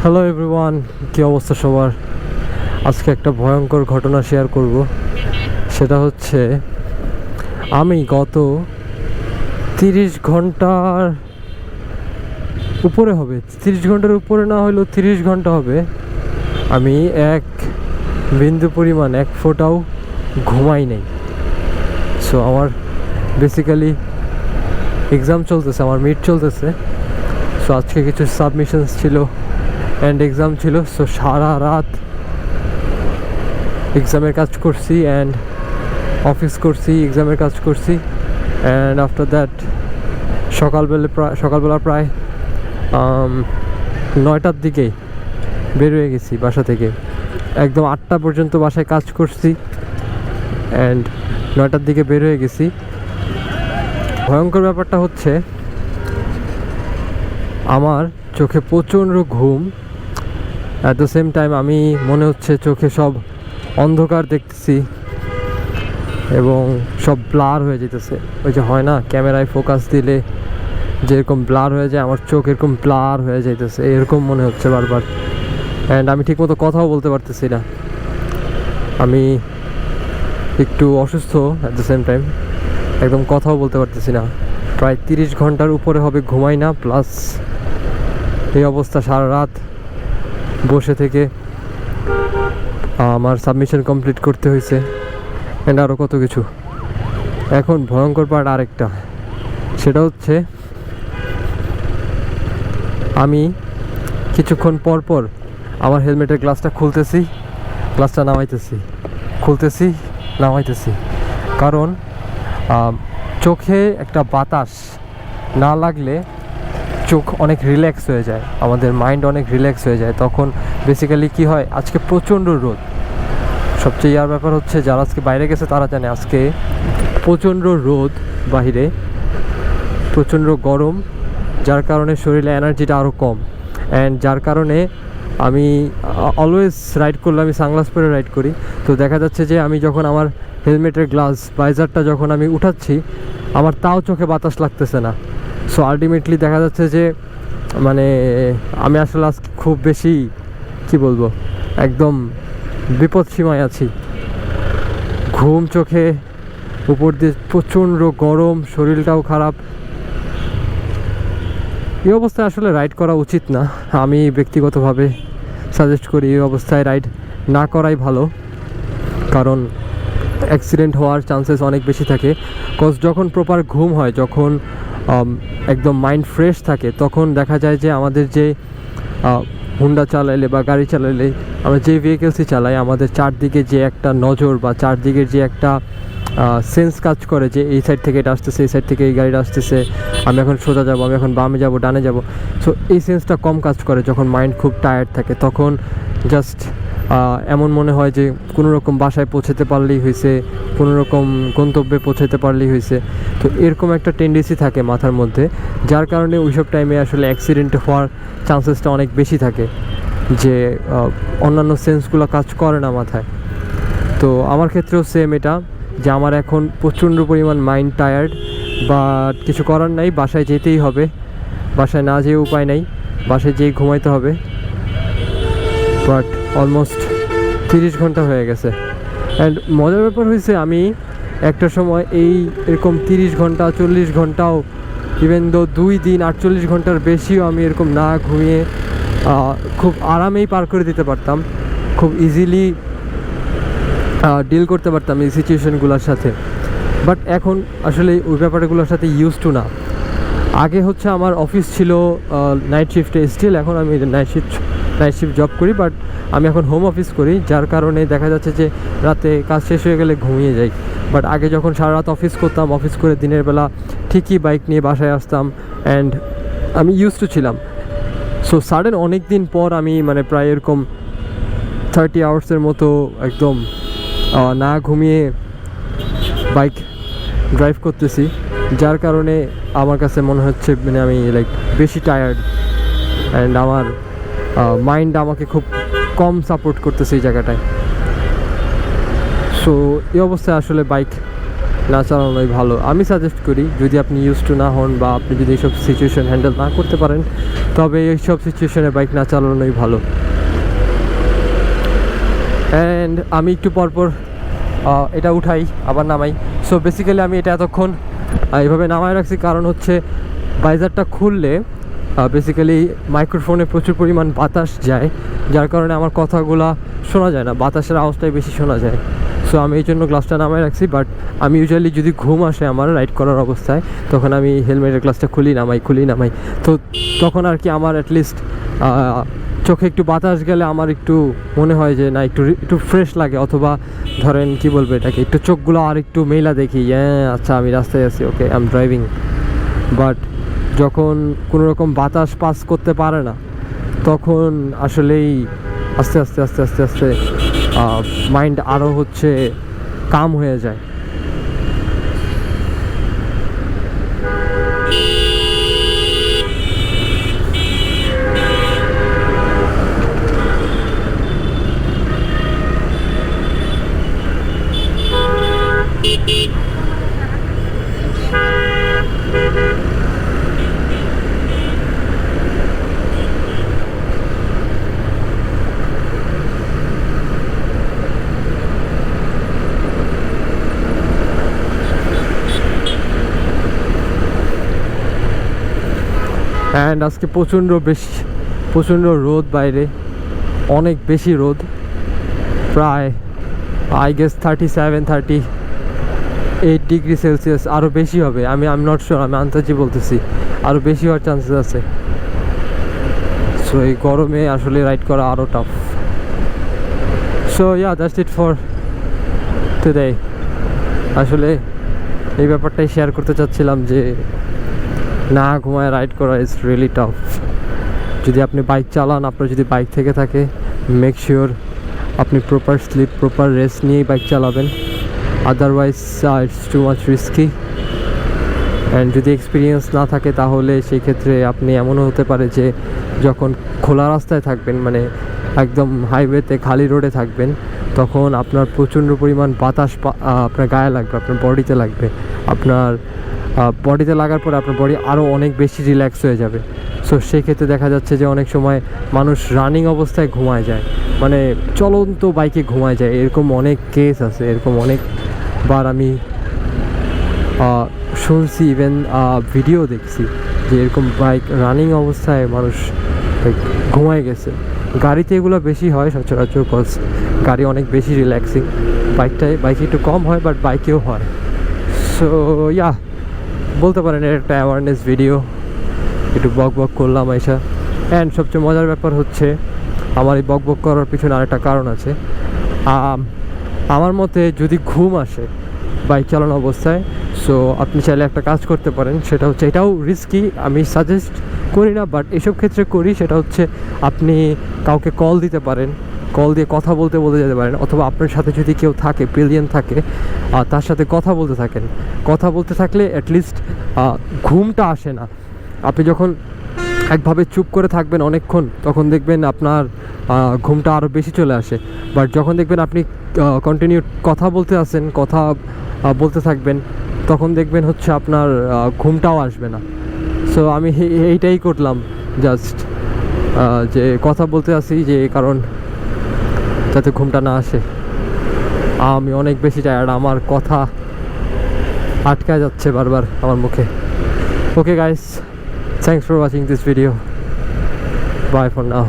Hello everyone, কী অবস্থা সবার? আজকে একটা ভয়ঙ্কর ঘটনা শেয়ার করব। সেটা হচ্ছে আমি গত 30 ঘন্টার উপরে হবে, 30 ঘন্টার উপরে না হলেও 30 ঘন্টা হবে, আমি এক বিন্দু পরিমাণ এক ফোঁটাও ঘুমাই নেই। সো আমার বেসিক্যালি এক্সাম চলতেছে, আমার মিড চলতেছে। সো আজকে কিছু সাবমিশনস ছিল অ্যান্ড এক্সাম ছিল। সো সারা রাত এক্সামের কাজ করছি অ্যান্ড অফিস করছি, এক্সামের কাজ করছি অ্যান্ড আফটার দ্যাট সকালবেলা প্রায় 9টার দিকেই বের হয়ে গেছি বাসা থেকে। একদম 8টা পর্যন্ত বাসায় কাজ করছি অ্যান্ড 9টার দিকে বের হয়ে গেছি। ভয়ঙ্কর ব্যাপারটা হচ্ছে আমার চোখে প্রচণ্ড ঘুম, অ্যাট দ্য সেম টাইম আমি মনে হচ্ছে চোখে সব অন্ধকার দেখতেছি এবং সব ব্লার হয়ে যেতেছে। ওই যে হয় না ক্যামেরায় ফোকাস দিলে যেরকম ব্লার হয়ে যায়, আমার চোখ এরকম ব্লার হয়ে যাইতেছে, এরকম মনে হচ্ছে বারবার। অ্যান্ড আমি ঠিকমতো কথাও বলতে পারতেছি না, আমি একটু অসুস্থ অ্যাট দ্য সেম টাইম, একদম কথাও বলতে পারতেছি না। প্রায় 30 ঘন্টার উপরে হবে ঘুমাই না, প্লাস এই অবস্থা সারা রাত বসে থেকে আমার সাবমিশন কমপ্লিট করতে হয়েছে অ্যান্ড আরও কত কিছু। এখন ভয়ঙ্কর পার্ট আরেকটা, সেটা হচ্ছে আমি কিছুক্ষণ পর পর আমার হেলমেটের গ্লাসটা খুলতেছি, গ্লাসটা নামাইতেছি, খুলতেছি, নামাইতেছি। কারণ চোখে একটা বাতাস না লাগলে চোখ অনেক রিল্যাক্স হয়ে যায়, আমাদের মাইন্ড অনেক রিল্যাক্স হয়ে যায়। তখন বেসিক্যালি কি হয়, আজকে প্রচণ্ড রোদ। সবচেয়ে ইয়ার ব্যাপার হচ্ছে যারা আজকে বাইরে গেছে তারা জানে আজকে প্রচণ্ড রোদ, বাহিরে প্রচণ্ড গরম, যার কারণে শরীরে এনার্জিটা আরও কম। অ্যান্ড যার কারণে আমি অলওয়েজ রাইড করলে আমি সানগ্লাস পরে রাইড করি। তো দেখা যাচ্ছে যে আমি যখন আমার হেলমেটের গ্লাস ভাইজারটা যখন আমি উঠাচ্ছি, আমার তাও চোখে বাতাস লাগতেছে না। সো আলটিমেটলি দেখা যাচ্ছে যে মানে আমি আসলে আজকে খুব বেশি কি বলবো, একদম বিপদ সীমায় আছি। ঘুম চোখে, উপর দিয়ে প্রচণ্ড গরম, শরীরটাও খারাপ। এই অবস্থায় আসলে রাইড করা উচিত না, আমি ব্যক্তিগতভাবে সাজেস্ট করি এই অবস্থায় রাইড না করাই ভালো। কারণ অ্যাক্সিডেন্ট হওয়ার চান্সেস অনেক বেশি থাকে। কজ যখন প্রপার ঘুম হয়, যখন একদম মাইন্ড ফ্রেশ থাকে, তখন দেখা যায় যে আমাদের যে হুন্ডা চালাইলে বা গাড়ি চালাইলে, আমরা যে ভেহিকেলসই চালাই, আমাদের চারদিকে যে একটা নজর বা চারদিকের যে একটা সেন্স কাজ করে যে এই সাইড থেকে এটা আসতেছে, এই সাইড থেকে এই গাড়িটা আসতেছে, আমি এখন সোজা যাব, আমি এখন বামে যাব, ডানে যাব। সো এই সেন্সটা কম কাজ করে যখন মাইন্ড খুব টায়ার্ড থাকে। তখন জাস্ট এমন মনে হয় যে কোনো রকম বাসায় পৌঁছাতে পারলেই হয়েছে, কোনো রকম গন্তব্যে পৌঁছাতে পারলেই হয়েছে। তো এরকম একটা টেন্ডেন্সি থাকে মাথার মধ্যে, যার কারণে ওইসব টাইমে আসলে অ্যাক্সিডেন্ট হওয়ার চান্সেসটা অনেক বেশি থাকে, যে অন্যান্য সেন্সগুলো কাজ করে না মাথায়। তো আমার ক্ষেত্রেও সেম এটা, যে আমার এখন প্রচণ্ড পরিমাণ মাইন্ড টায়ার্ড, বাট কিছু করার নাই, বাসায় যেতেই হবে, বাসায় না যেয়ে উপায় নাই, বাসায় যেয়ে ঘুমাইতে হবে। বাট অলমোস্ট 30 ঘন্টা হয়ে গেছে। অ্যান্ড মজার ব্যাপার হয়েছে, আমি একটা সময় এরকম 30 ঘন্টা 40 ঘন্টাও, ইভেন দো 2 দিন 48 ঘন্টার বেশিও আমি এরকম না ঘুমিয়ে খুব আরামেই পার করে দিতে পারতাম, খুব ইজিলি ডিল করতে পারতাম এই সিচুয়েশনগুলোর সাথে। বাট এখন আসলে ওই ব্যাপারগুলোর সাথে ইউজ টু না। আগে হচ্ছে আমার অফিস ছিল নাইট শিফটে, স্টিল এখন আমি নাইট শিফট জব করি, বাট আমি এখন হোম অফিস করি, যার কারণে দেখা যাচ্ছে যে রাতে কাজ শেষ হয়ে গেলে ঘুমিয়ে যাই। বাট আগে যখন সারা রাত অফিস করতাম, অফিস করে দিনের বেলা ঠিকই বাইক নিয়ে বাসায় আসতাম অ্যান্ড আমি ইউজ টু ছিলাম। সো সাডেন অনেক দিন পর আমি মানে প্রায় এরকম 30 আওয়ার্সের মতো একদম না ঘুমিয়ে বাইক ড্রাইভ করতেছি, যার কারণে আমার কাছে মনে হচ্ছে মানে আমি লাইক বেশি টায়ার্ড অ্যান্ড আমার মাইন্ড আমাকে খুব কম সাপোর্ট করতেছে এই জায়গাটায়। সো এই অবস্থায় আসলে বাইক না চালানোই ভালো। আমি সাজেস্ট করি যদি আপনি ইউজ টু না হন বা আপনি যদি এইসব সিচুয়েশন হ্যান্ডেল না করতে পারেন, তবে এইসব সিচুয়েশনে বাইক না চালানোই ভালো। অ্যান্ড আমি একটু পরপর এটা উঠাই আবার নামাই। সো বেসিক্যালি আমি এটা এতক্ষণ এইভাবে নামায় রাখছি, কারণ হচ্ছে ভাইজারটা খুললে বেসিক্যালি মাইক্রোফোনে প্রচুর পরিমাণ বাতাস যায়, যার কারণে আমার কথাগুলো শোনা যায় না, বাতাসের আওয়াজটাই বেশি শোনা যায়। সো আমি এই জন্য গ্লাসটা নামায় রাখছি। বাট আমি ইউজুয়ালি যদি ঘুম আসে আমার রাইড করার অবস্থায়, তখন আমি হেলমেটের গ্লাসটা খুলি নামাই। তো তখন আর কি আমার অ্যাটলিস্ট চোখে একটু বাতাস গেলে আমার একটু মনে হয় যে না একটু ফ্রেশ লাগে, অথবা ধরেন কি বলবো এটাকে, একটু চোখগুলো আর একটু মেলা দেখি, আচ্ছা আমি রাস্তায় আছি, okay I am driving. But যখন কোনো রকম বাতাস পাস করতে পারে না, তখন আসলেই আস্তে আস্তে মাইন্ড আরও হচ্ছে কাম হয়ে যায়। অ্যান্ড আজকে প্রচণ্ড রোদ, বাইরে অনেক বেশি রোদ, প্রায় আই গেস 37-38 ডিগ্রি সেলসিয়াস, আরও বেশি হবে। আমি নট শিওর, আমি আন্দাজে বলতেছি আরও বেশি হওয়ার চান্সেস আছে। সো এই গরমে আসলে রাইড করা আরও tough. So that's it for today. আসলে এই ব্যাপারটাই শেয়ার করতে চাচ্ছিলাম যে না ঘুমায় রাইড করা ইজ রিয়েলি টাফ। যদি আপনি বাইক চালান, আপনার যদি বাইক থেকে থাকে, মেক শিওর আপনি প্রপার স্লিপ, প্রপার রেস্ট নিয়েই বাইক চালাবেন, otherwise it's too much risky. And যদি এক্সপিরিয়েন্স না থাকে, তাহলে সেই ক্ষেত্রে আপনি এমনও হতে পারে যে যখন খোলা রাস্তায় থাকবেন, মানে একদম হাইওয়েতে খালি রোডে থাকবেন, তখন আপনার প্রচণ্ড পরিমাণ বাতাস আপনার গায়ে লাগবে, আপনার বডিতে লাগবে। আপনার বডিতে লাগার পরে আপনার বডি আরও অনেক বেশি রিল্যাক্স হয়ে যাবে। সো সেই ক্ষেত্রে দেখা যাচ্ছে যে অনেক সময় মানুষ রানিং অবস্থায় ঘুমায় যায়, মানে চলন্ত বাইকে ঘুমায় যায়। এরকম অনেক কেস আছে, এরকম অনেকবার আমি শুনছি, ইভেন ভিডিও দেখছি যে এরকম বাইক রানিং অবস্থায় মানুষ ঘুমায় গেছে। গাড়িতে এগুলো বেশি হয় সচরাচর, কজ গাড়ি অনেক বেশি রিল্যাক্সিং, বাইকে একটু কম হয়, বাট বাইকেও হয়। সো বলতে পারেন এর একটা অ্যাওয়ারনেস ভিডিও, একটু বক করলাম আইসা। অ্যান্ড সবচেয়ে মজার ব্যাপার হচ্ছে আমার এই বক করার পিছনে আরেকটা কারণ আছে। আমার মতে যদি ঘুম আসে বাইক চালানো অবস্থায়, সো আপনি চাইলে একটা কাজ করতে পারেন, সেটা হচ্ছে, এটাও রিস্কি, আমি সাজেস্ট করি না, বাট এসব ক্ষেত্রে করি। সেটা হচ্ছে আপনি কাউকে কল দিতে পারেন, কল দিয়ে কথা বলতে যেতে পারেন, অথবা আপনার সাথে যদি কেউ থাকে, পিলিয়ন থাকে, তার সাথে কথা বলতে থাকলে অ্যাটলিস্ট ঘুমটা আসে না। আপনি যখন একভাবে চুপ করে থাকবেন অনেকক্ষণ, তখন দেখবেন আপনার ঘুমটা আরও বেশি চলে আসে। বাট যখন দেখবেন আপনি কন্টিনিউ কথা বলতে থাকবেন, তখন দেখবেন হচ্ছে আপনার ঘুমটাও আসবে না। সো আমি এইটাই করলাম, জাস্ট যে কথা বলতে আসি, যে কারণ যাতে ঘুমটা না আসে। আমি অনেক বেশি টায়ার্ড, আমার কথা আটকা যাচ্ছে বারবার আমার মুখে। Okay guys, thanks for watching this video. Bye for now.